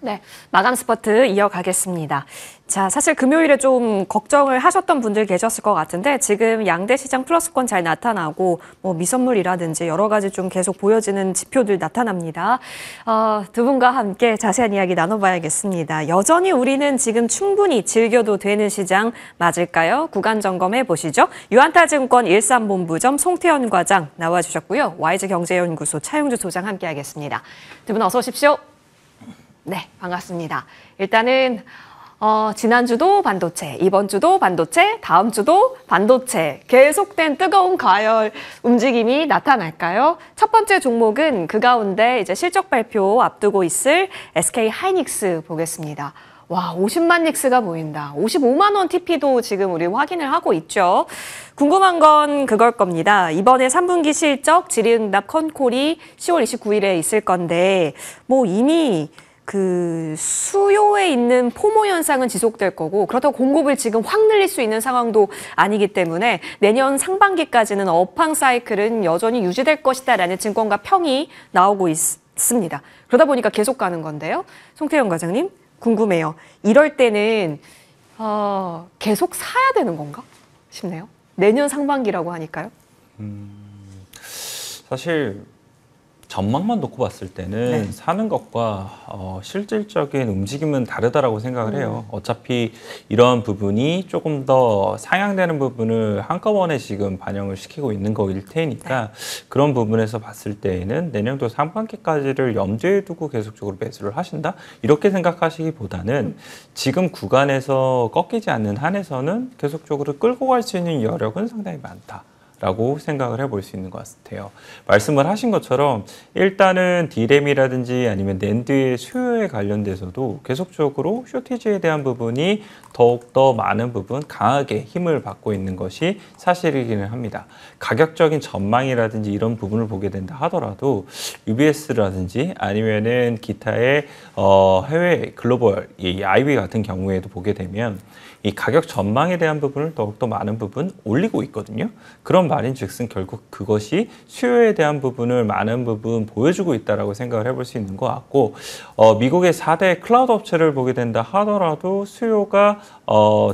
네, 마감 스퍼트 이어가겠습니다. 자, 사실 금요일에 좀 걱정을 하셨던 분들 계셨을 것 같은데 지금 양대 시장 플러스권 잘 나타나고 뭐 미선물이라든지 여러 가지 좀 계속 보여지는 지표들 나타납니다. 두 분과 함께 자세한 이야기 나눠봐야겠습니다. 여전히 우리는 지금 충분히 즐겨도 되는 시장 맞을까요? 구간 점검해 보시죠. 유한타증권 일산본부점 송태현 과장 나와주셨고요. YG경제연구소 차용주 소장 함께하겠습니다. 두 분 어서 오십시오. 네, 반갑습니다. 일단은 지난주도 반도체, 이번 주도 반도체, 다음 주도 반도체 계속된 뜨거운 가열 움직임이 나타날까요? 첫 번째 종목은 그 가운데 이제 실적 발표 앞두고 있을 SK 하이닉스 보겠습니다. 와, 50만 닉스가 보인다. 55만 원 TP도 지금 우리 확인을 하고 있죠. 궁금한 건 그걸 겁니다. 이번에 3분기 실적 질의응답 컨콜이 10월 29일에 있을 건데 뭐 이미 그 수요에 있는 포모 현상은 지속될 거고 그렇다고 공급을 지금 확 늘릴 수 있는 상황도 아니기 때문에 내년 상반기까지는 업황 사이클은 여전히 유지될 것이다라는 증권가 평이 나오고 있습니다. 그러다 보니까 계속 가는 건데요. 송태현 과장님 궁금해요. 이럴 때는 계속 사야 되는 건가 싶네요. 내년 상반기라고 하니까요. 사실 전망만 놓고 봤을 때는 네. 사는 것과 실질적인 움직임은 다르다라고 생각을 해요. 어차피 이런 부분이 조금 더 상향되는 부분을 한꺼번에 지금 반영을 시키고 있는 거일 테니까 그런 부분에서 봤을 때에는 내년도 상반기까지를 염두에 두고 계속적으로 매수를 하신다? 이렇게 생각하시기보다는 지금 구간에서 꺾이지 않는 한에서는 계속적으로 끌고 갈 수 있는 여력은 상당히 많다. 라고 생각을 해볼 수 있는 것 같아요. 말씀을 하신 것처럼 일단은 D램이라든지 아니면 낸드의 수요에 관련돼서도 계속적으로 쇼티지에 대한 부분이 더욱더 많은 부분 강하게 힘을 받고 있는 것이 사실이기는 합니다. 가격적인 전망이라든지 이런 부분을 보게 된다 하더라도 UBS라든지 아니면은 기타의 해외 글로벌 이 IB 같은 경우에도 보게 되면 이 가격 전망에 대한 부분을 더욱더 많은 부분 올리고 있거든요. 그런 말인즉슨 결국 그것이 수요에 대한 부분을 많은 부분 보여주고 있다라고 생각을 해볼 수 있는 것 같고 미국의 4대 클라우드 업체를 보게 된다 하더라도 수요가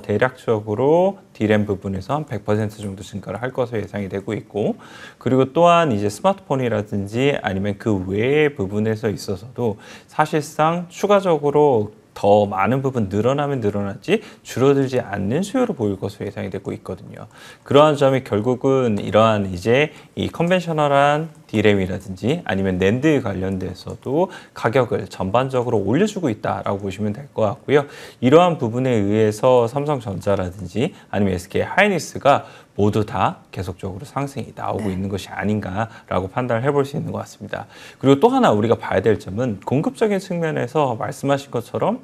대략적으로 D램 부분에서 한 100% 정도 증가를 할 것으로 예상이 되고 있고 그리고 또한 이제 스마트폰이라든지 아니면 그 외의 부분에서 있어서도 사실상 추가적으로 더 많은 부분 늘어나면 늘어났지 줄어들지 않는 수요로 보일 것으로 예상이 되고 있거든요. 그러한 점이 결국은 이러한 이제 이 컨벤셔널한 D램이라든지 아니면 낸드 관련돼서도 가격을 전반적으로 올려주고 있다라고 보시면 될 것 같고요. 이러한 부분에 의해서 삼성전자라든지 아니면 SK 하이닉스가 모두 다 계속적으로 상승이 나오고 있는 것이 아닌가라고 판단을 해볼 수 있는 것 같습니다. 그리고 또 하나 우리가 봐야 될 점은 공급적인 측면에서 말씀하신 것처럼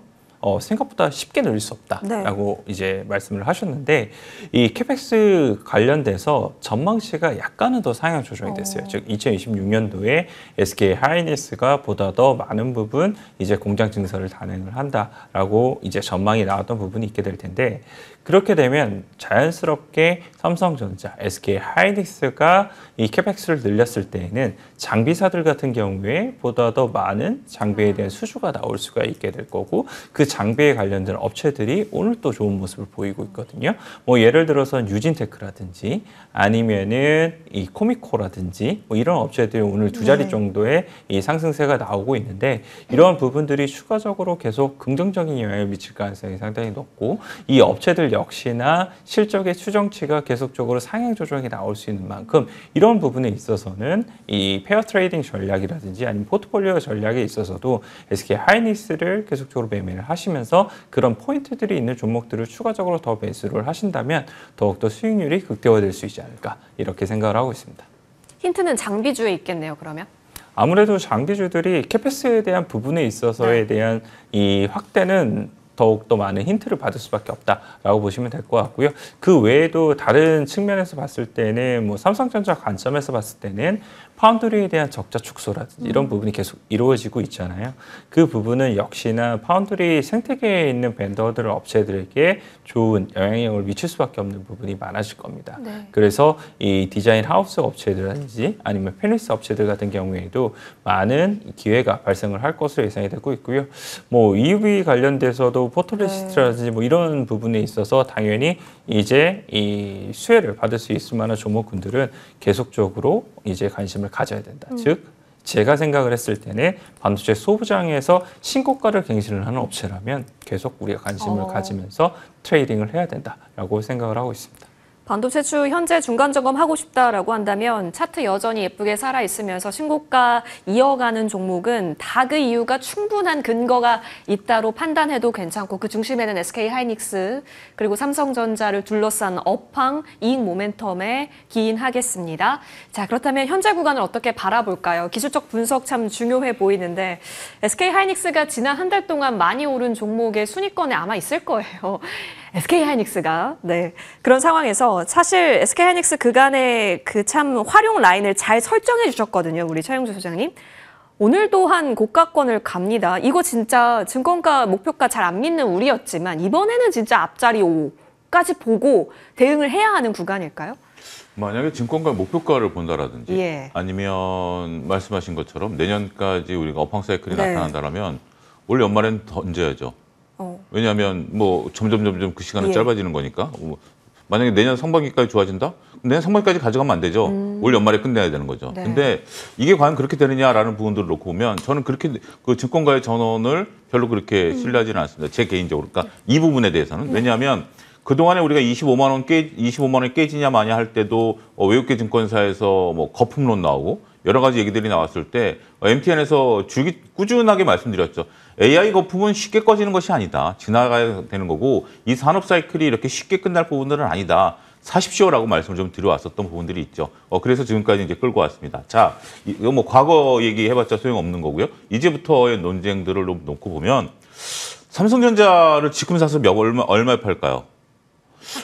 생각보다 쉽게 늘릴 수 없다라고 이제 말씀을 하셨는데 이 캐펙스 관련돼서 전망치가 약간은 더 상향 조정이 됐어요. 즉 2026년도에 SK 하이닉스가 보다 더 많은 부분 이제 공장 증설을 단행을 한다라고 이제 전망이 나왔던 부분이 있게 될 텐데 그렇게 되면 자연스럽게 삼성전자, SK 하이닉스가 이 캐펙스를 늘렸을 때에는 장비사들 같은 경우에 보다 더 많은 장비에 대한 수주가 나올 수가 있게 될 거고 그 장비에 관련된 업체들이 오늘 또 좋은 모습을 보이고 있거든요. 뭐 예를 들어서 유진테크라든지 아니면은 이 코미코라든지 뭐 이런 업체들이 오늘 두 자리 정도의 이 상승세가 나오고 있는데 이러한 부분들이 추가적으로 계속 긍정적인 영향을 미칠 가능성이 상당히 높고 이 업체들 역시나 실적의 추정치가 계속적으로 상향 조정이 나올 수 있는 만큼 이런 부분에 있어서는 이 페어 트레이딩 전략이라든지 아니면 포트폴리오 전략에 있어서도 SK 하이닉스를 계속적으로 매매를 하시면서 그런 포인트들이 있는 종목들을 추가적으로 더 매수를 하신다면 더욱더 수익률이 극대화될 수 있지 않을까 이렇게 생각을 하고 있습니다. 힌트는 장비주에 있겠네요, 그러면? 아무래도 장비주들이 캐패스에 대한 부분에 있어서에 대한 이 확대는 더욱더 많은 힌트를 받을 수밖에 없다라고 보시면 될 것 같고요. 그 외에도 다른 측면에서 봤을 때는 뭐 삼성전자 관점에서 봤을 때는 파운드리에 대한 적자 축소라든지 이런 부분이 계속 이루어지고 있잖아요. 그 부분은 역시나 파운드리 생태계에 있는 벤더들 업체들에게 좋은 영향력을 미칠 수밖에 없는 부분이 많아질 겁니다. 네. 그래서 이 디자인 하우스 업체들이라든지 아니면 패니스 업체들 같은 경우에도 많은 기회가 발생을 할 것으로 예상이 되고 있고요. 뭐 EUV 관련돼서도 포토레시스트라든지 뭐 이런 부분에 있어서 당연히 이제 이 수혜를 받을 수 있을 만한 종목군들은 계속적으로 이제 관심을 가져야 된다. 즉 제가 생각을 했을 때는 반도체 소부장에서 신고가를 갱신을 하는 업체라면 계속 우리가 관심을 가지면서 트레이딩을 해야 된다라고 생각을 하고 있습니다. 반도체주 현재 중간 점검하고 싶다라고 한다면 차트 여전히 예쁘게 살아있으면서 신고가 이어가는 종목은 다 그 이유가 충분한 근거가 있다로 판단해도 괜찮고 그 중심에는 SK하이닉스 그리고 삼성전자를 둘러싼 업황, 이익 모멘텀에 기인하겠습니다. 자, 그렇다면 현재 구간을 어떻게 바라볼까요? 기술적 분석 참 중요해 보이는데 SK하이닉스가 지난 한 달 동안 많이 오른 종목의 순위권에 아마 있을 거예요. SK하이닉스가 네 그런 상황에서 사실 SK하이닉스 그간의 그 참 활용 라인을 잘 설정해 주셨거든요. 우리 차용주 소장님. 오늘도 한 고가권을 갑니다. 이거 진짜 증권가 목표가 잘 안 믿는 우리였지만 이번에는 진짜 앞자리 5까지 보고 대응을 해야 하는 구간일까요? 만약에 증권가 목표가를 본다라든지 예. 아니면 말씀하신 것처럼 내년까지 우리가 업황 사이클이 네. 나타난다면 올 연말엔 던져야죠. 왜냐하면 뭐 점점 그 시간은 예. 짧아지는 거니까. 만약에 내년 상반기까지 좋아진다? 내년 상반기까지 가져가면 안 되죠. 올 연말에 끝내야 되는 거죠. 네. 근데 이게 과연 그렇게 되느냐라는 부분들을 놓고 보면 저는 그렇게 그 증권가의 전원을 별로 그렇게 신뢰하지는 않습니다. 제 개인적으로. 그러니까 이 부분에 대해서는. 왜냐하면 그동안에 우리가 25만 원이 깨지냐 마냐 할 때도 외국계 증권사에서 뭐 거품론 나오고 여러 가지 얘기들이 나왔을 때 MTN에서 꾸준하게 말씀드렸죠. AI 거품은 쉽게 꺼지는 것이 아니다. 지나가야 되는 거고 이 산업 사이클이 이렇게 쉽게 끝날 부분들은 아니다. 사십시오라고 말씀을 좀 드려왔었던 부분들이 있죠. 그래서 지금까지 이제 끌고 왔습니다. 자, 이거 뭐 과거 얘기해봤자 소용없는 거고요. 이제부터의 논쟁들을 놓고 보면 삼성전자를 지금 사서 얼마에 팔까요?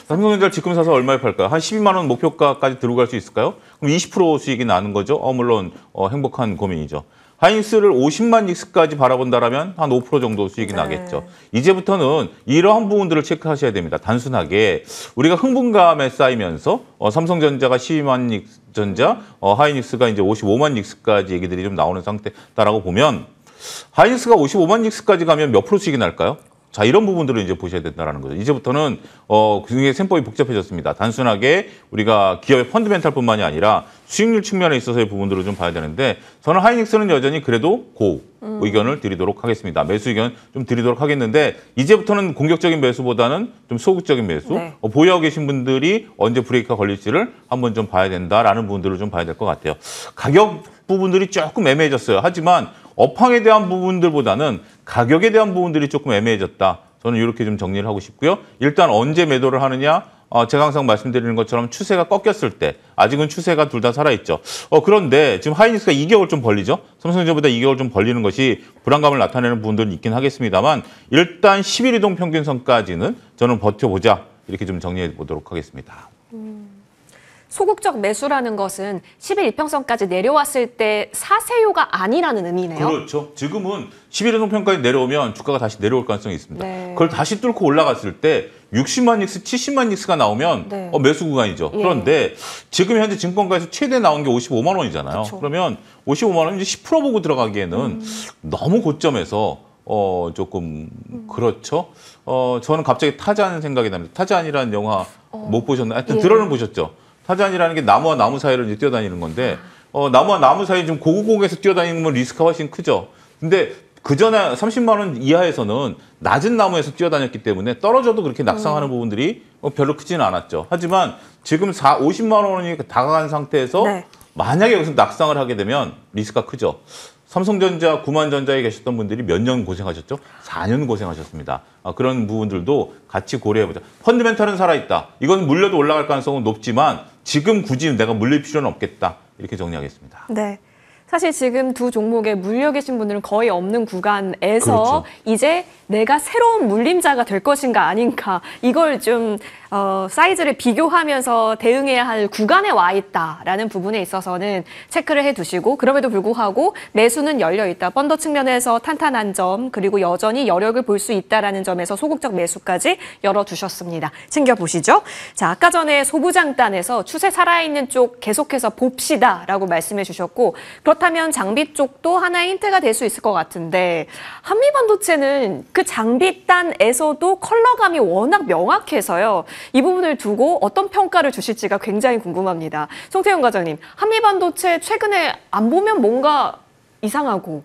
삼성전자를 지금 사서 얼마에 팔까요? 한 12만 원 목표가까지 들어갈 수 있을까요? 그럼 20% 수익이 나는 거죠. 물론 행복한 고민이죠. 하이닉스를 50만 닉스까지 바라본다라면 한 5% 정도 수익이 나겠죠. 이제부터는 이러한 부분들을 체크하셔야 됩니다. 단순하게 우리가 흥분감에 쌓이면서 삼성전자가 12만 닉스 전자, 하이닉스가 이제 55만 닉스까지 얘기들이 좀 나오는 상태다라고 보면 하이닉스가 55만 닉스까지 가면 몇 프로 수익이 날까요? 자, 이런 부분들을 이제 보셔야 된다는 거죠. 이제부터는 그게 셈법이 복잡해졌습니다. 단순하게 우리가 기업의 펀드멘탈뿐만이 아니라 수익률 측면에 있어서의 부분들을 좀 봐야 되는데 저는 하이닉스는 여전히 그래도 의견을 드리도록 하겠습니다. 매수 의견 좀 드리도록 하겠는데 이제부터는 공격적인 매수보다는 좀 소극적인 매수, 네. 보유하고 계신 분들이 언제 브레이크가 걸릴지를 한번 좀 봐야 된다라는 부분들을 좀 봐야 될 것 같아요. 가격 부분들이 조금 애매해졌어요. 하지만 업황에 대한 부분들보다는 가격에 대한 부분들이 조금 애매해졌다. 저는 이렇게 좀 정리를 하고 싶고요. 일단 언제 매도를 하느냐? 제가 항상 말씀드리는 것처럼 추세가 꺾였을 때 아직은 추세가 둘 다 살아있죠. 그런데 지금 하이닉스가 2개월 좀 벌리죠. 삼성전자보다 2개월 좀 벌리는 것이 불안감을 나타내는 부분들은 있긴 하겠습니다만 일단 10일 이동 평균선까지는 저는 버텨보자. 이렇게 좀 정리해 보도록 하겠습니다. 소극적 매수라는 것은 10일 이평선까지 내려왔을 때 사세요가 아니라는 의미네요. 그렇죠. 지금은 11일 동평까지 내려오면 주가가 다시 내려올 가능성이 있습니다. 네. 그걸 다시 뚫고 올라갔을 때 60만 닉스, 70만 닉스가 나오면 네. 매수 구간이죠. 예. 그런데 지금 현재 증권가에서 최대 나온 게 55만 원이잖아요. 그쵸. 그러면 55만 원 이제 10% 보고 들어가기에는 너무 고점에서 조금 그렇죠. 저는 갑자기 타잔 생각이 납니다. 타잔이라는 영화 못 보셨나요? 하여튼 예. 들어는 보셨죠. 타잔이라는 게 나무와 나무 사이를 이제 뛰어다니는 건데 나무와 나무 사이 좀 고구공에서 뛰어다니면 리스크가 훨씬 크죠. 근데 그 전에 30만 원 이하에서는 낮은 나무에서 뛰어다녔기 때문에 떨어져도 그렇게 낙상하는 부분들이 별로 크지는 않았죠. 하지만 지금 50만 원이 다가간 상태에서 네. 만약에 여기서 낙상을 하게 되면 리스크가 크죠. 삼성전자, 구만전자에 계셨던 분들이 몇 년 고생하셨죠? 4년 고생하셨습니다. 그런 부분들도 같이 고려해보자. 펀드멘탈은 살아있다. 이건 물려도 올라갈 가능성은 높지만 지금 굳이 내가 물릴 필요는 없겠다. 이렇게 정리하겠습니다. 네. 사실 지금 두 종목에 물려 계신 분들은 거의 없는 구간에서 그렇죠. 이제 내가 새로운 물림자가 될 것인가 아닌가 이걸 좀 사이즈를 비교하면서 대응해야 할 구간에 와 있다라는 부분에 있어서는 체크를 해두시고 그럼에도 불구하고 매수는 열려 있다. 펀더 측면에서 탄탄한 점 그리고 여전히 여력을 볼 수 있다라는 점에서 소극적 매수까지 열어두셨습니다. 챙겨보시죠. 자, 아까 전에 소부장단에서 추세 살아있는 쪽 계속해서 봅시다라고 말씀해 주셨고 그렇다면 장비 쪽도 하나의 힌트가 될 수 있을 것 같은데 한미반도체는 그 장비단에서도 컬러감이 워낙 명확해서요. 이 부분을 두고 어떤 평가를 주실지가 굉장히 궁금합니다. 송태용 과장님, 한미반도체 최근에 안 보면 뭔가 이상하고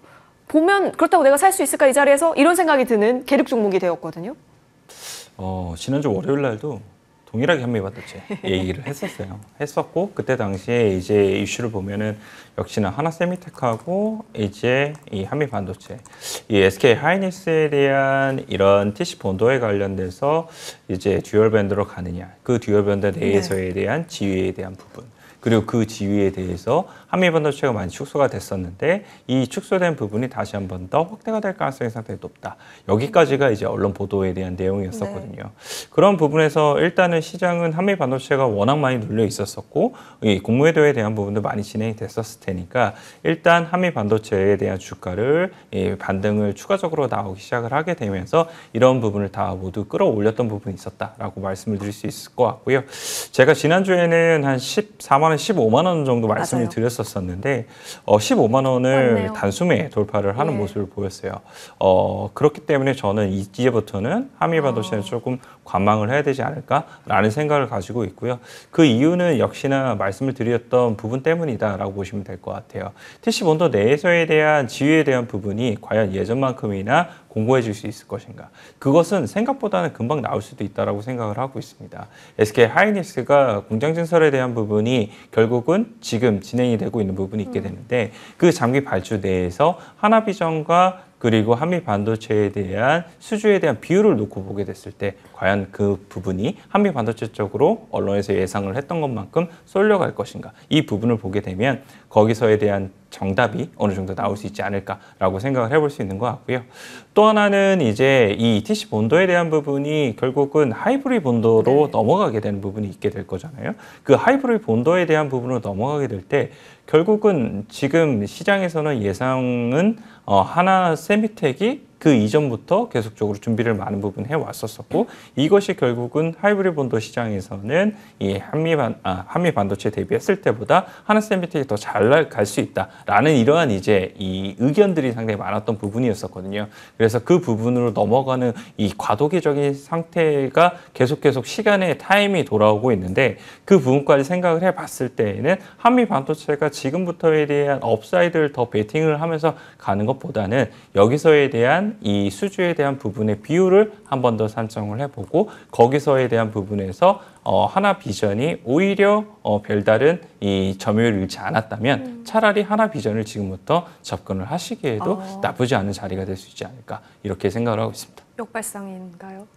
보면 그렇다고 내가 살 수 있을까 이 자리에서 이런 생각이 드는 계륵 종목이 되었거든요. 지난주 월요일 날도 동일하게 한미반도체 얘기를 했었고 그때 당시에 이제 이슈를 보면은 역시나 하나세미텍하고 이제 이 한미반도체, 이 SK 하이닉스에 대한 이런 TC 본도에 관련돼서 이제 듀얼 밴드로 가느냐, 그 듀얼 밴드 내에서에 대한 지위에 대한 부분. 그리고 그 지위에 대해서 한미반도체가 많이 축소가 됐었는데 이 축소된 부분이 다시 한 번 더 확대가 될 가능성이 상당히 높다. 여기까지가 이제 언론 보도에 대한 내용이었었거든요. 그런 부분에서 일단은 시장은 한미반도체가 워낙 많이 눌려 있었었고 이 공모회도에 대한 부분도 많이 진행이 됐었을 테니까 일단 한미반도체에 대한 주가를 반등을 추가적으로 나오기 시작을 하게 되면서 이런 부분을 다 모두 끌어올렸던 부분이 있었다라고 말씀을 드릴 수 있을 것 같고요. 제가 지난주에는 한 14만 원, 15만 원 정도 말씀을 맞아요. 드렸었는데 15만 원을 맞네요. 단숨에 돌파를 하는 모습을 보였어요. 그렇기 때문에 저는 이제부터는 한미반도체는 조금 관망을 해야 되지 않을까라는 생각을 가지고 있고요. 그 이유는 역시나 말씀을 드렸던 부분 때문이다라고 보시면 될 것 같아요. TC 본도 내에서에 대한 지위에 대한 부분이 과연 예전만큼이나 공고해질 수 있을 것인가. 그것은 생각보다는 금방 나올 수도 있다고 생각을 하고 있습니다. SK 하이닉스가 공장 증설에 대한 부분이 결국은 지금 진행이 되고 있는 부분이 있게 되는데 그 장비 발주 내에서 하나비전과 그리고 한미반도체에 대한 수주에 대한 비율을 놓고 보게 됐을 때 과연 그 부분이 한미반도체 쪽으로 언론에서 예상을 했던 것만큼 쏠려갈 것인가. 이 부분을 보게 되면 거기서에 대한 정답이 어느 정도 나올 수 있지 않을까라고 생각을 해볼 수 있는 것 같고요. 또 하나는 이제 이 TC 본도에 대한 부분이 결국은 하이브리드 본도로 넘어가게 되는 부분이 있게 될 거잖아요. 그 하이브리드 본도에 대한 부분으로 넘어가게 될 때 결국은 지금 시장에서는 예상은 하나세미텍이 그 이전부터 계속적으로 준비를 많은 부분 해왔었고 이것이 결국은 하이브리드 본도 시장에서는 이 한미반도체 대비했을 때보다 하나세미텍이 더 잘 갈 수 있다라는 이러한 이제 이 의견들이 상당히 많았던 부분이었었거든요. 그래서 그 부분으로 넘어가는 이 과도기적인 상태가 계속 시간의 타임이 돌아오고 있는데 그 부분까지 생각을 해봤을 때에는 한미반도체가 지금부터에 대한 업사이드를 더 베팅을 하면서 가는 것보다는 여기서에 대한 이 수주에 대한 부분의 비율을 한 번 더 산정을 해보고 거기서에 대한 부분에서 하나비전이 오히려 별다른 이 점유율을 잃지 않았다면 차라리 하나비전을 지금부터 접근을 하시기에도 나쁘지 않은 자리가 될 수 있지 않을까 이렇게 생각을 하고 있습니다. 역발상인가요?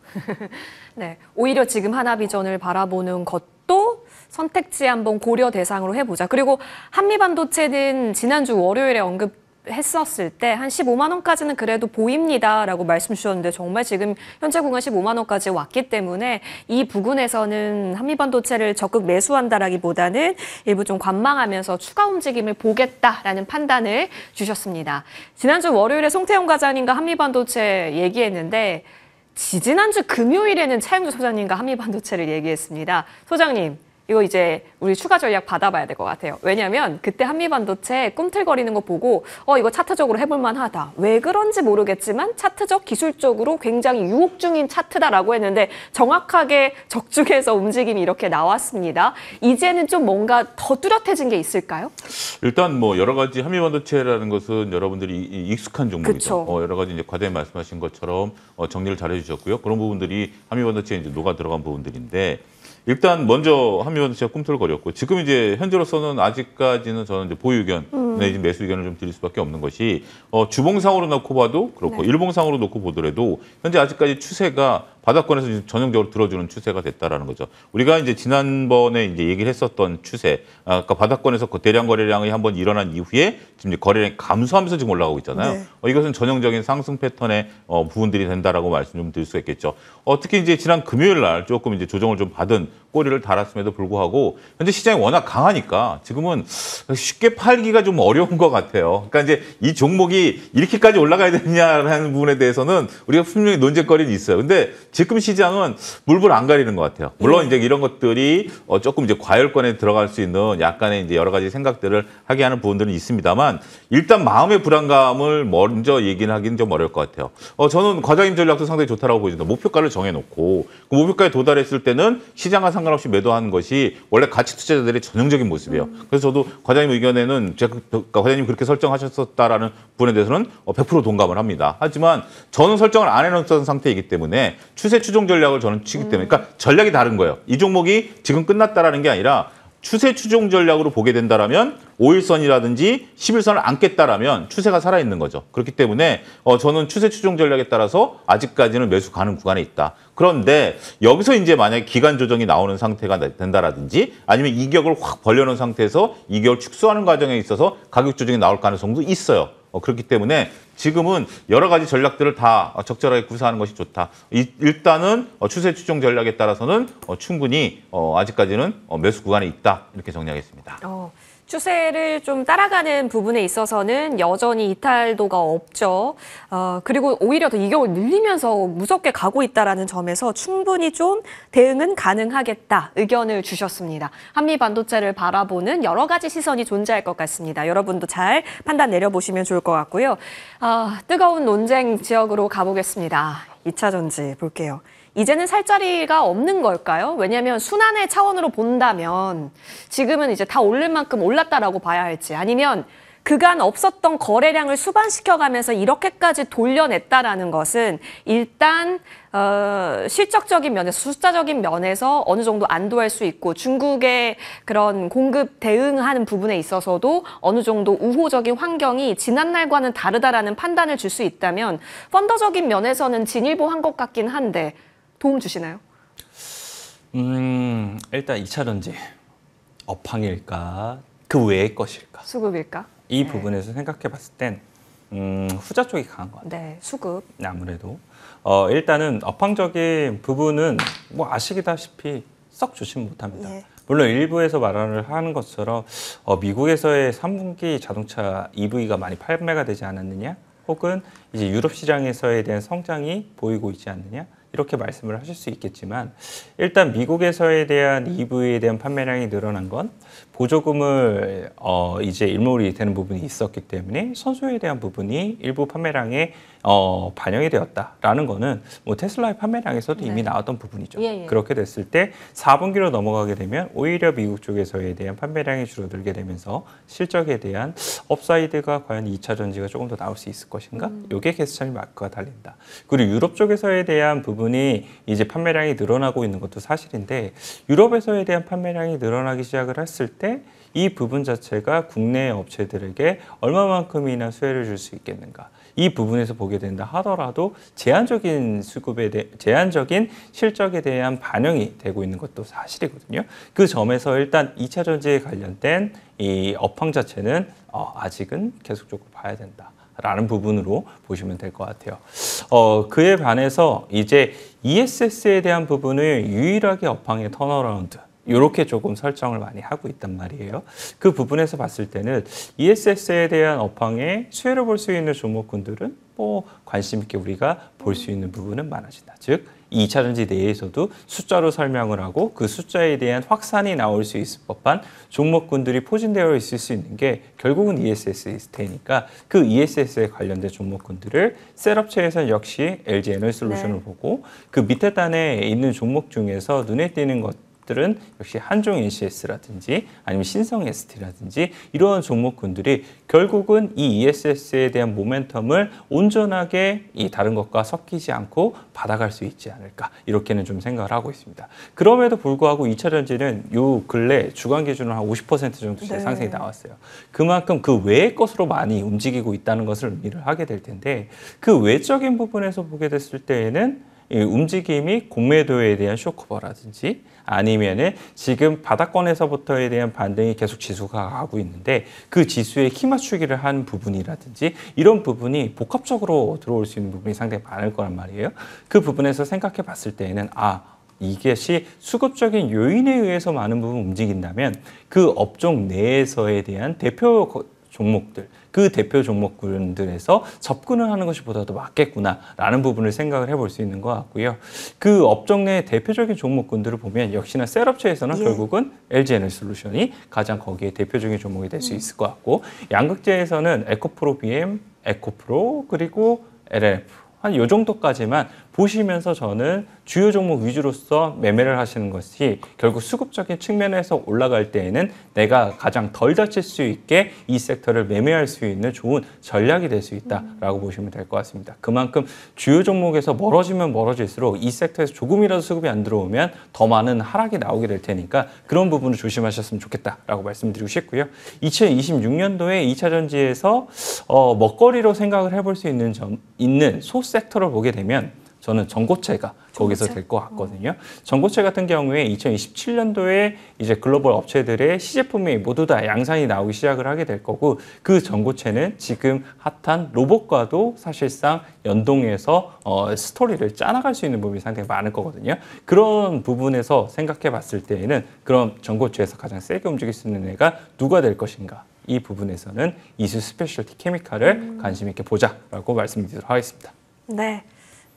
네, 오히려 지금 하나비전을 바라보는 것도 선택지 한번 고려 대상으로 해보자. 그리고 한미반도체는 지난주 월요일에 언급했었을 때 한 15만 원까지는 그래도 보입니다라고 말씀 주셨는데 정말 지금 현재 구간 15만 원까지 왔기 때문에 이 부분에서는 한미반도체를 적극 매수한다라기보다는 일부 좀 관망하면서 추가 움직임을 보겠다라는 판단을 주셨습니다. 지난주 월요일에 송태용 과장님과 한미반도체 얘기했는데 지지난주 금요일에는 차영주 소장님과 한미반도체를 얘기했습니다. 소장님, 이거 이제 우리 추가 전략 받아봐야 될 것 같아요. 왜냐하면 그때 한미반도체 꿈틀거리는 거 보고 이거 차트적으로 해볼만 하다. 왜 그런지 모르겠지만 차트적 기술적으로 굉장히 유혹 중인 차트다라고 했는데 정확하게 적중해서 움직임이 이렇게 나왔습니다. 이제는 좀 뭔가 더 뚜렷해진 게 있을까요? 일단 뭐 여러 가지 한미반도체라는 것은 여러분들이 익숙한 종목이죠. 그쵸. 여러 가지 이제 과대에 말씀하신 것처럼 정리를 잘 해주셨고요. 그런 부분들이 한미반도체에 이제 녹아 들어간 부분들인데 일단 먼저 한미반도체가 꿈틀거렸고 지금 이제 현재로서는 아직까지는 저는 이제 보유 의견 내지 매수 의견을 좀 드릴 수밖에 없는 것이 주봉상으로 놓고 봐도 그렇고 네. 일봉상으로 놓고 보더라도 현재 아직까지 추세가 바닥권에서 이제 전형적으로 들어주는 추세가 됐다라는 거죠. 우리가 이제 지난번에 이제 얘기를 했었던 추세, 아까 바닥권에서 그 대량 거래량이 한번 일어난 이후에 지금 이제 거래량이 감소하면서 지금 올라가고 있잖아요. 네. 이것은 전형적인 상승 패턴의 부분들이 된다라고 말씀 좀 드릴 수가 있겠죠. 특히 이제 지난 금요일 날 조금 이제 조정을 좀 받은 꼬리를 달았음에도 불구하고 현재 시장이 워낙 강하니까 지금은 쉽게 팔기가 좀 어려운 것 같아요. 그러니까 이제 이 종목이 이렇게까지 올라가야 되느냐라는 부분에 대해서는 우리가 분명히 논쟁거리는 있어요. 근데 지금 시장은 물불 안 가리는 것 같아요. 물론 이제 이런 것들이 조금 이제 과열권에 들어갈 수 있는 약간의 이제 여러 가지 생각들을 하게 하는 부분들은 있습니다만 일단 마음의 불안감을 먼저 얘기는 하기는 좀 어려울 것 같아요. 저는 과장님 전략도 상당히 좋다라고 보입니다. 목표가를 정해놓고 그 목표가에 도달했을 때는 시장과 상관없이 매도하는 것이 원래 가치 투자자들의 전형적인 모습이에요. 그래서 저도 과장님 의견에는 제가 과장님이 그렇게 설정하셨었다라는 부분에 대해서는 100% 동감을 합니다. 하지만 저는 설정을 안 해놓은 상태이기 때문에 추세 추종 전략을 저는 치기 때문에 그러니까 전략이 다른 거예요. 이 종목이 지금 끝났다라는 게 아니라 추세 추종 전략으로 보게 된다라면 5일선이라든지 10일선을 안겠다라면 추세가 살아있는 거죠. 그렇기 때문에 저는 추세 추종 전략에 따라서 아직까지는 매수 가능 구간에 있다. 그런데 여기서 이제 만약에 기간 조정이 나오는 상태가 된다라든지 아니면 이격을 확 벌려놓은 상태에서 이격을 축소하는 과정에 있어서 가격 조정이 나올 가능성도 있어요. 그렇기 때문에 지금은 여러 가지 전략들을 다 적절하게 구사하는 것이 좋다. 일단은 추세 추종 전략에 따라서는 충분히 아직까지는 매수 구간에 있다. 이렇게 정리하겠습니다. 추세를 좀 따라가는 부분에 있어서는 여전히 이탈도가 없죠. 그리고 오히려 더 이격을 늘리면서 무섭게 가고 있다는 점에서 충분히 좀 대응은 가능하겠다 의견을 주셨습니다. 한미 반도체를 바라보는 여러 가지 시선이 존재할 것 같습니다. 여러분도 잘 판단 내려보시면 좋을 것 같고요. 뜨거운 논쟁 지역으로 가보겠습니다. 2차 전지 볼게요. 이제는 살 자리가 없는 걸까요? 왜냐하면 순환의 차원으로 본다면 지금은 이제 다 오를 만큼 올랐다라고 봐야 할지 아니면 그간 없었던 거래량을 수반시켜가면서 이렇게까지 돌려냈다라는 것은 일단 실적적인 면에서 숫자적인 면에서 어느 정도 안도할 수 있고 중국의 그런 공급 대응하는 부분에 있어서도 어느 정도 우호적인 환경이 지난날과는 다르다라는 판단을 줄 수 있다면 펀더적인 면에서는 진일보한 것 같긴 한데 도움 주시나요? 일단 2차 전지 업황일까 그 외의 것일까 수급일까? 이 네. 부분에서 생각해 봤을 땐 후자 쪽이 강한 것 같아요. 네, 수급. 아무래도 일단은 업황적인 부분은 뭐 아시다시피 썩 좋지는 못합니다. 예. 물론 일부에서 말을 하는 것처럼 미국에서의 3분기 자동차 EV가 많이 판매가 되지 않았느냐 혹은 이제 유럽 시장에서에 대한 성장이 보이고 있지 않느냐 이렇게 말씀을 하실 수 있겠지만 일단 미국에서에 대한 EV에 대한 판매량이 늘어난 건 보조금을 이제 일몰이 되는 부분이 있었기 때문에 선수에 대한 부분이 일부 판매량에 반영이 되었다라는 거는 뭐 테슬라의 판매량에서도 이미 나왔던 부분이죠. 예, 예. 그렇게 됐을 때 4분기로 넘어가게 되면 오히려 미국 쪽에서에 대한 판매량이 줄어들게 되면서 실적에 대한 업사이드가 과연 2차 전지가 조금 더 나올 수 있을 것인가? 이게 캐스천이 마크가 달린다. 그리고 유럽 쪽에서에 대한 부분이 이제 판매량이 늘어나고 있는 것도 사실인데 유럽에서에 대한 판매량이 늘어나기 시작을 했을 때 이 부분 자체가 국내 업체들에게 얼마만큼이나 수혜를 줄 수 있겠는가? 이 부분에서 보게 된다 하더라도 제한적인 제한적인 실적에 대한 반영이 되고 있는 것도 사실이거든요. 그 점에서 일단 2차 전지에 관련된 이 업황 자체는 아직은 계속적으로 봐야 된다. 라는 부분으로 보시면 될 것 같아요. 그에 반해서 이제 ESS에 대한 부분을 유일하게 업황의 턴어라운드 이렇게 조금 설정을 많이 하고 있단 말이에요. 그 부분에서 봤을 때는 ESS에 대한 업황에 수혜를 볼 수 있는 종목군들은 뭐 관심 있게 우리가 볼 수 있는 부분은 많아진다. 즉 2차 전지 내에서도 숫자로 설명을 하고 그 숫자에 대한 확산이 나올 수 있을 법한 종목군들이 포진되어 있을 수 있는 게 결국은 ESS일 테니까 그 ESS에 관련된 종목군들을 셋업체에서 역시 LG 에너지솔루션을 보고 그 밑에 단에 있는 종목 중에서 눈에 띄는 것 종목들은 역시 한종 NCS라든지 아니면 신성 ST라든지 이러한 종목군들이 결국은 이 ESS에 대한 모멘텀을 온전하게 이 다른 것과 섞이지 않고 받아갈 수 있지 않을까 이렇게는 좀 생각을 하고 있습니다. 그럼에도 불구하고 2차전지는 요 근래 주간 기준으로 한 50% 정도 네. 상승이 나왔어요. 그만큼 그 외의 것으로 많이 움직이고 있다는 것을 의미를 하게 될 텐데 그 외적인 부분에서 보게 됐을 때에는 이 움직임이 공매도에 대한 쇼커버라든지 아니면은 지금 바닥권에서부터에 대한 반등이 계속 지수가 가고 있는데 그 지수에 키 맞추기를 한 부분이라든지 이런 부분이 복합적으로 들어올 수 있는 부분이 상당히 많을 거란 말이에요. 그 부분에서 생각해 봤을 때에는 이것이 수급적인 요인에 의해서 많은 부분 움직인다면 그 업종 내에서에 대한 대표 종목들, 그 대표 종목군들에서 접근을 하는 것이 보다 더 맞겠구나라는 부분을 생각을 해볼 수 있는 것 같고요. 그 업종 내 대표적인 종목군들을 보면 역시나 셋업체에서는 결국은 LG에너지솔루션이 가장 거기에 대표적인 종목이 될 수 있을 것 같고 양극재에서는 에코프로 BM, 에코프로 그리고 LLF 한 요 정도까지만 보시면서 저는 주요 종목 위주로서 매매를 하시는 것이 결국 수급적인 측면에서 올라갈 때에는 내가 가장 덜 다칠 수 있게 이 섹터를 매매할 수 있는 좋은 전략이 될 수 있다라고 보시면 될 것 같습니다. 그만큼 주요 종목에서 멀어지면 멀어질수록 이 섹터에서 조금이라도 수급이 안 들어오면 더 많은 하락이 나오게 될 테니까 그런 부분을 조심하셨으면 좋겠다라고 말씀드리고 싶고요. 2026년도에 2차 전지에서 먹거리로 생각을 해볼 수 있는 소 섹터를 보게 되면 저는 전고체가 거기서 될 것 같거든요. 전고체 같은 경우에 2027년도에 이제 글로벌 업체들의 시제품이 모두 다 양산이 나오기 시작을 하게 될 거고 그 전고체는 지금 핫한 로봇과도 사실상 연동해서 스토리를 짜나갈 수 있는 부분이 상당히 많을 거거든요. 그런 부분에서 생각해 봤을 때에는 그럼 전고체에서 가장 세게 움직일 수 있는 애가 누가 될 것인가? 이 부분에서는 이수 스페셜티 케미칼을 관심 있게 보자라고 말씀드리도록 하겠습니다. 네.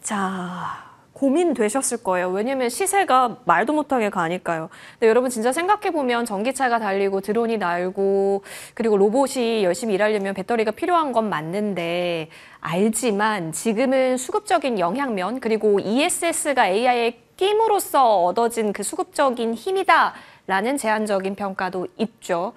자, 고민되셨을 거예요. 왜냐면 시세가 말도 못하게 가니까요. 근데 여러분 진짜 생각해보면 전기차가 달리고 드론이 날고 그리고 로봇이 열심히 일하려면 배터리가 필요한 건 맞는데 알지만 지금은 수급적인 영향면 그리고 ESS가 AI에 끼임으로써 얻어진 그 수급적인 힘이다라는 제한적인 평가도 있죠.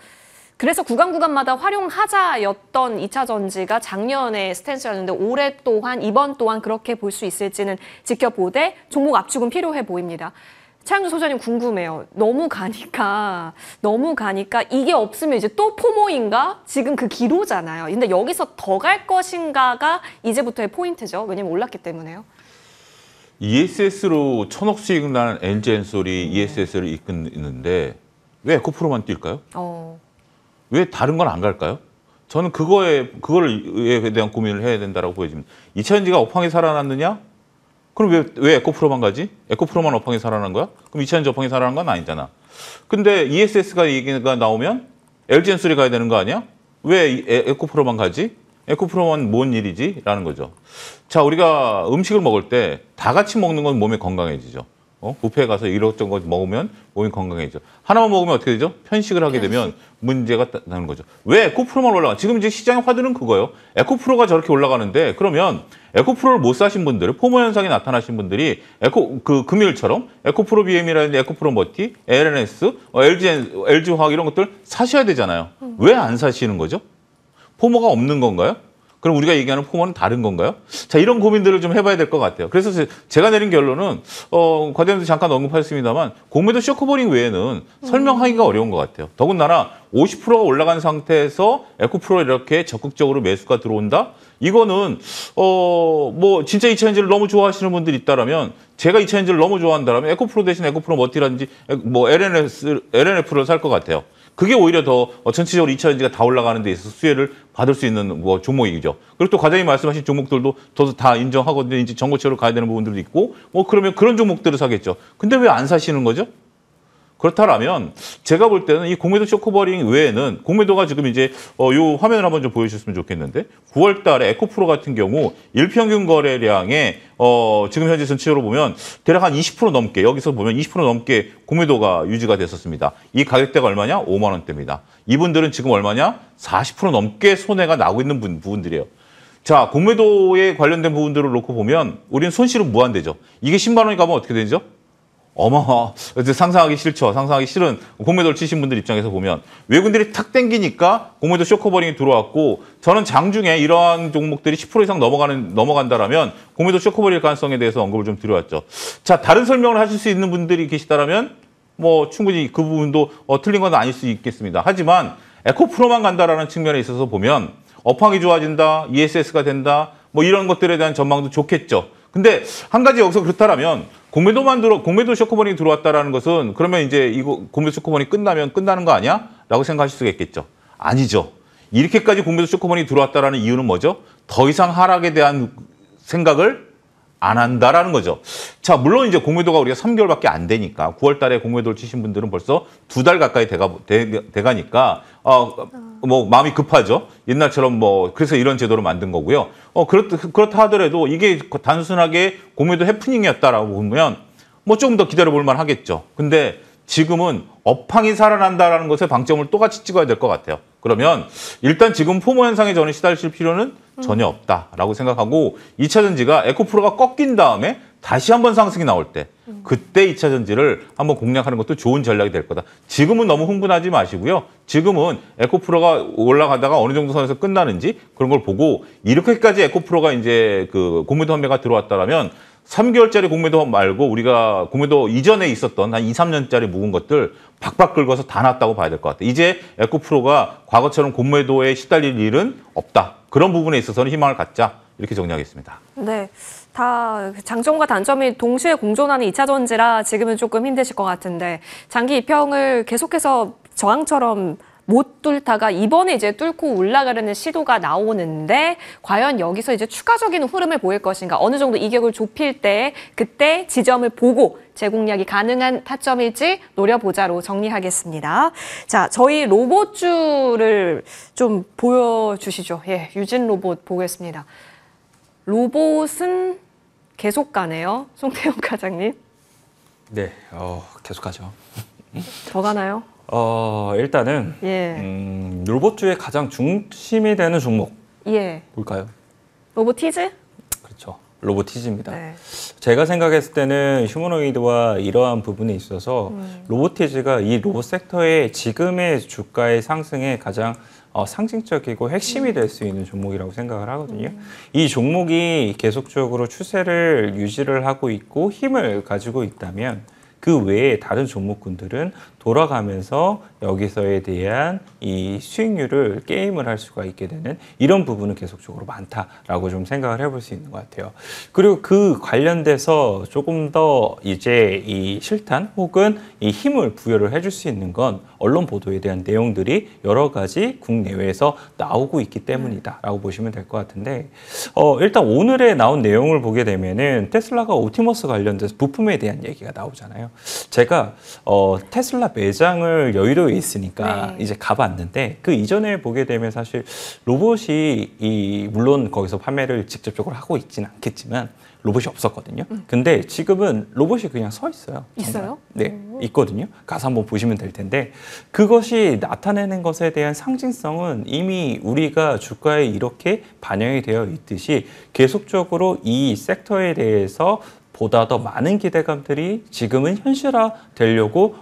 그래서 구간마다 활용하자였던 2차 전지가 작년에 스탠스였는데 올해 또한 이번 또한 그렇게 볼 수 있을지는 지켜보되 종목 압축은 필요해 보입니다. 차영주 소장님 궁금해요. 너무 가니까 이게 없으면 이제 또 포모인가? 지금 그 기로잖아요. 근데 여기서 더 갈 것인가가 이제부터의 포인트죠. 왜냐면 올랐기 때문에요. ESS로 천억 수익 나는 LG엔솔이 ESS를 이끄는데 왜 에코프로만 뛸까요? 왜 다른 건 안 갈까요? 저는 그거에 대한 고민을 해야 된다고 보여집니다. 2차 전지가 업황이 살아났느냐? 그럼 왜 에코프로만 가지? 에코프로만 업황이 살아난 거야? 그럼 2차 전지 업황이 살아난 건 아니잖아. 근데 ESS가 얘기가 나오면 LG엔솔이 가야 되는 거 아니야? 왜 에코프로만 가지? 에코프로만 뭔 일이지? 라는 거죠. 자, 우리가 음식을 먹을 때 다 같이 먹는 건 몸에 건강해지죠. 뷔페에 가서 이것저것 먹으면 몸이 건강해져. 하나만 먹으면 어떻게 되죠? 편식을 하게 되면 문제가 나는 거죠. 왜 에코프로만 올라가? 지금 이제 시장의 화두는 그거예요. 에코프로가 저렇게 올라가는데 그러면 에코프로를 못 사신 분들, 포모 현상이 나타나신 분들이 금요일처럼 에코프로 BM이라든지 에코프로 머티, LNS, LG화학 이런 것들 사셔야 되잖아요. 왜 안 사시는 거죠? 포모가 없는 건가요? 그럼 우리가 얘기하는 포모는 다른 건가요? 자, 이런 고민들을 좀 해봐야 될 것 같아요. 그래서 제가 내린 결론은 과장님도 잠깐 언급하셨습니다만 공매도 쇼커버링 외에는 설명하기가 어려운 것 같아요. 더군다나 50%가 올라간 상태에서 에코프로 이렇게 적극적으로 매수가 들어온다? 이거는 뭐 진짜 2차 전지를 너무 좋아하시는 분들이 있다라면 제가 2차 전지를 너무 좋아한다라면 에코프로 대신 에코프로 머티라든지 뭐 LNF를 살 것 같아요. 그게 오히려 더 전체적으로 2차 전지가 다 올라가는 데 있어서 수혜를 받을 수 있는 종목이죠. 그리고 또 과장님 말씀하신 종목들도 저도 다 인정하거든요. 이제 전고체로 가야 되는 부분들도 있고 그러면 그런 종목들을 사겠죠. 근데 왜 안 사시는 거죠? 그렇다면 제가 볼 때는 이 공매도 쇼커버링 외에는 공매도가 지금 이제 요 화면을 한번 좀 보여주셨으면 좋겠는데 9월 달에 에코프로 같은 경우 일평균 거래량에 지금 현재 전체적으로 보면 대략 한 20% 넘게 여기서 보면 20% 넘게 공매도가 유지가 됐었습니다. 이 가격대가 얼마냐? 5만 원대입니다. 이분들은 지금 얼마냐? 40% 넘게 손해가 나고 있는 부분들이에요. 자, 공매도에 관련된 부분들을 놓고 보면 우리는 손실은 무한대죠. 이게 10만 원이 가면 어떻게 되죠? 상상하기 싫죠. 상상하기 싫은 공매도를 치신 분들 입장에서 보면 외국인들이 탁 땡기니까 공매도 쇼커버링이 들어왔고 저는 장중에 이러한 종목들이 10% 이상 넘어간다라면 공매도 쇼커버릴 가능성에 대해서 언급을 좀 드려왔죠. 자, 다른 설명을 하실 수 있는 분들이 계시다라면 뭐 충분히 그 부분도 틀린 건 아닐 수 있겠습니다. 하지만 에코프로만 간다라는 측면에 있어서 보면 업황이 좋아진다, ESS가 된다, 뭐 이런 것들에 대한 전망도 좋겠죠. 근데 한 가지 여기서 그렇다라면 공매도 쇼커버링이 들어왔다라는 것은 그러면 이제 이거 공매도 쇼커버링이 끝나면 끝나는 거 아니야? 라고 생각하실 수가 있겠죠. 아니죠. 이렇게까지 공매도 쇼커버링이 들어왔다라는 이유는 뭐죠? 더 이상 하락에 대한 생각을 안 한다라는 거죠. 자, 물론 이제 공매도가 우리가 3개월밖에 안 되니까 9월 달에 공매도를 치신 분들은 벌써 2달 가까이 돼가니까 뭐 마음이 급하죠. 옛날처럼 뭐 그래서 이런 제도를 만든 거고요. 그렇다 하더라도 이게 단순하게 공매도 해프닝이었다라고 보면 뭐 조금 더 기다려 볼 만 하겠죠. 근데 지금은 업황이 살아난다라는 것에 방점을 똑같이 찍어야 될 것 같아요. 그러면 일단 지금 포모 현상에 저는 시달릴 필요는 전혀 없다라고 생각하고 2차 전지가 에코프로가 꺾인 다음에 다시 한번 상승이 나올 때 그때 2차 전지를 한번 공략하는 것도 좋은 전략이 될 거다. 지금은 너무 흥분하지 마시고요. 지금은 에코프로가 올라가다가 어느 정도 선에서 끝나는지 그런 걸 보고 이렇게까지 에코프로가 이제 그 공매도 환매가 들어왔다라면 3개월짜리 공매도 말고 우리가 공매도 이전에 있었던 한 2, 3년짜리 묵은 것들 박박 긁어서 다 났다고 봐야 될 것 같아요. 이제 에코프로가 과거처럼 공매도에 시달릴 일은 없다. 그런 부분에 있어서는 희망을 갖자. 이렇게 정리하겠습니다. 네. 다 장점과 단점이 동시에 공존하는 2차 전지라 지금은 조금 힘드실 것 같은데 장기 입형을 계속해서 저항처럼 못 뚫다가 이번에 이제 뚫고 올라가려는 시도가 나오는데 과연 여기서 이제 추가적인 흐름을 보일 것인가 어느 정도 이격을 좁힐 때 그때 지점을 보고 재공략이 가능한 타점일지 노려보자로 정리하겠습니다. 자, 저희 로봇주를 좀 보여주시죠. 예, 유진 로봇 보겠습니다. 로봇은 계속 가네요. 송태용 과장님. 네, 계속 가죠. 더 가나요? 일단은 예. 로봇주의 가장 중심이 되는 종목 예. 볼까요? 로보티즈? 그렇죠. 로보티즈입니다. 네. 제가 생각했을 때는 휴머노이드와 이러한 부분에 있어서 로보티즈가 이 로봇 섹터의 지금의 주가의 상승에 가장 상징적이고 핵심이 될 수 있는 종목이라고 생각을 하거든요. 이 종목이 계속적으로 추세를 유지를 하고 있고 힘을 가지고 있다면 그 외에 다른 종목군들은 돌아가면서 여기서에 대한 이 수익률을 게임을 할 수가 있게 되는 이런 부분은 계속적으로 많다라고 좀 생각을 해볼 수 있는 것 같아요. 그리고 그 관련돼서 조금 더 이제 이 실탄 혹은 이 힘을 부여를 해줄 수 있는 건 언론 보도에 대한 내용들이 여러 가지 국내외에서 나오고 있기 때문이다라고 보시면 될 것 같은데 일단 오늘에 나온 내용을 보게 되면은 테슬라가 옵티머스 관련돼서 부품에 대한 얘기가 나오잖아요. 제가 테슬라 매장을 여의도에 있으니까 네. 이제 가봤는데 그 이전에 보게 되면 사실 로봇이 물론 거기서 판매를 직접적으로 하고 있지는 않겠지만 로봇이 없었거든요. 근데 지금은 로봇이 그냥 서 있어요. 정말. 있어요? 네, 있거든요. 가서 한번 보시면 될 텐데 그것이 나타내는 것에 대한 상징성은 이미 우리가 주가에 이렇게 반영이 되어 있듯이 계속적으로 이 섹터에 대해서 보다 더 많은 기대감들이 지금은 현실화되려고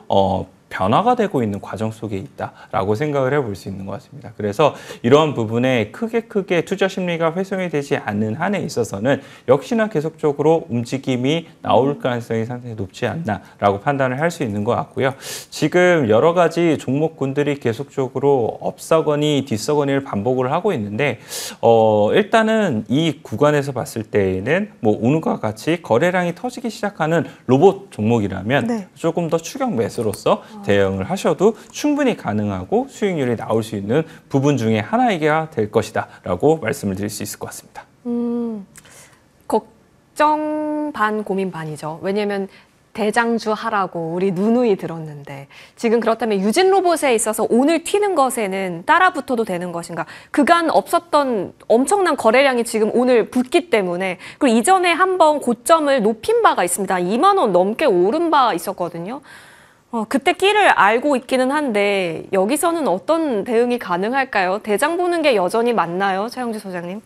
변화가 되고 있는 과정 속에 있다라고 생각을 해볼 수 있는 것 같습니다. 그래서 이러한 부분에 크게 투자 심리가 훼손이 되지 않는 한에 있어서는 역시나 계속적으로 움직임이 나올 가능성이 상당히 높지 않나라고 판단을 할 수 있는 것 같고요. 지금 여러 가지 종목군들이 계속적으로 업사거니 뒷사거니를 반복을 하고 있는데 일단은 이 구간에서 봤을 때에는 뭐 오늘과 같이 거래량이 터지기 시작하는 로봇 종목이라면 네. 조금 더 추격 매수로서 대응을 하셔도 충분히 가능하고 수익률이 나올 수 있는 부분 중에 하나이게 될 것이다 라고 말씀을 드릴 수 있을 것 같습니다. 걱정 반 고민 반이죠. 왜냐하면 대장주 하라고 우리 누누이 들었는데 지금 그렇다면 유진 로봇에 있어서 오늘 튀는 것에는 따라붙어도 되는 것인가? 그간 없었던 엄청난 거래량이 지금 오늘 붙기 때문에 그리고 이전에 한번 고점을 높인 바가 있습니다. 2만 원 넘게 오른 바 있었거든요. 그때 끼를 알고 있기는 한데 여기서는 어떤 대응이 가능할까요? 대장 보는 게 여전히 맞나요, 최영주 소장님?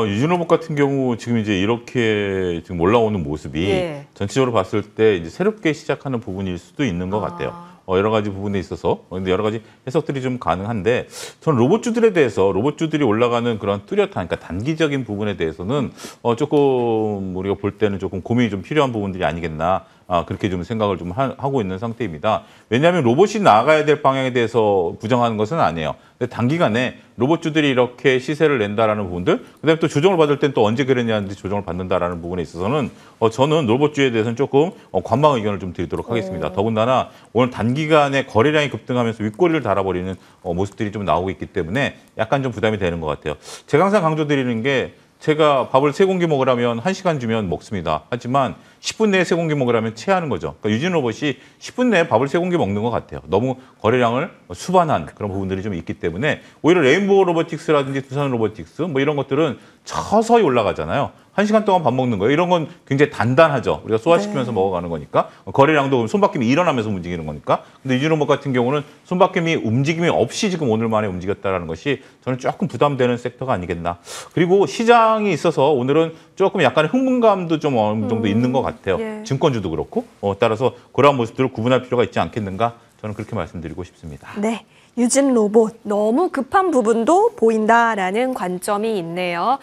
유진 로봇 같은 경우 지금 이제 이렇게 지금 올라오는 모습이 예. 전체적으로 봤을 때 이제 새롭게 시작하는 부분일 수도 있는 것 같아요. 여러 가지 부분에 있어서 근데 여러 가지 해석들이 좀 가능한데 저는 로봇주들에 대해서 로봇주들이 올라가는 그런 뚜렷한 그러니까 단기적인 부분에 대해서는 조금 우리가 볼 때는 조금 고민이 좀 필요한 부분들이 아니겠나 그렇게 좀 생각을 좀 하고 있는 상태입니다. 왜냐하면 로봇이 나아가야 될 방향에 대해서 부정하는 것은 아니에요. 근데 단기간에 로봇주들이 이렇게 시세를 낸다라는 부분들, 그다음에 또 조정을 받을 땐 또 언제 그랬냐는데 조정을 받는다라는 부분에 있어서는 저는 로봇주에 대해서는 조금 관망 의견을 좀 드리도록 하겠습니다. 더군다나 오늘 단기간에 거래량이 급등하면서 윗꼬리를 달아버리는 모습들이 좀 나오고 있기 때문에 약간 좀 부담이 되는 것 같아요. 제가 항상 강조드리는 게 제가 밥을 3공기 먹으라면 1시간 주면 먹습니다. 하지만 10분 내에 3공기 먹으라면 체하는 거죠. 그러니까 유진 로봇이 10분 내에 밥을 3공기 먹는 것 같아요. 너무 거래량을 수반한 그런 부분들이 좀 있기 때문에 오히려 레인보우 로보틱스라든지 두산 로보틱스 뭐 이런 것들은 서서히 올라가잖아요. 1시간 동안 밥 먹는 거예요. 이런 건 굉장히 단단하죠. 우리가 소화시키면서 먹어가는 거니까. 거래량도 손바뀜이 일어나면서 움직이는 거니까. 근데 유진 로봇 같은 경우는 손바뀜이 움직임이 없이 지금 오늘 만에 움직였다는 것이 저는 조금 부담되는 섹터가 아니겠나. 그리고 시장이 있어서 오늘은 조금 약간의 흥분감도 좀 어느 정도 있는 것 같아요. 예. 증권주도 그렇고. 따라서 그러한 모습들을 구분할 필요가 있지 않겠는가. 저는 그렇게 말씀드리고 싶습니다. 네. 유진 로봇 너무 급한 부분도 보인다라는 관점이 있네요.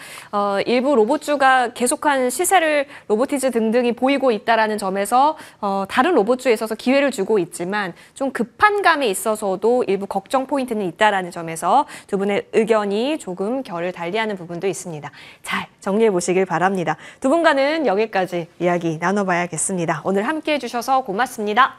일부 로봇주가 계속한 시세를 로보티즈 등등이 보이고 있다라는 점에서 다른 로봇주에 있어서 기회를 주고 있지만 좀 급한 감에 있어서도 일부 걱정 포인트는 있다라는 점에서 두 분의 의견이 조금 결을 달리하는 부분도 있습니다. 잘 정리해 보시길 바랍니다. 두 분과는 여기까지 이야기 나눠봐야겠습니다. 오늘 함께해 주셔서 고맙습니다.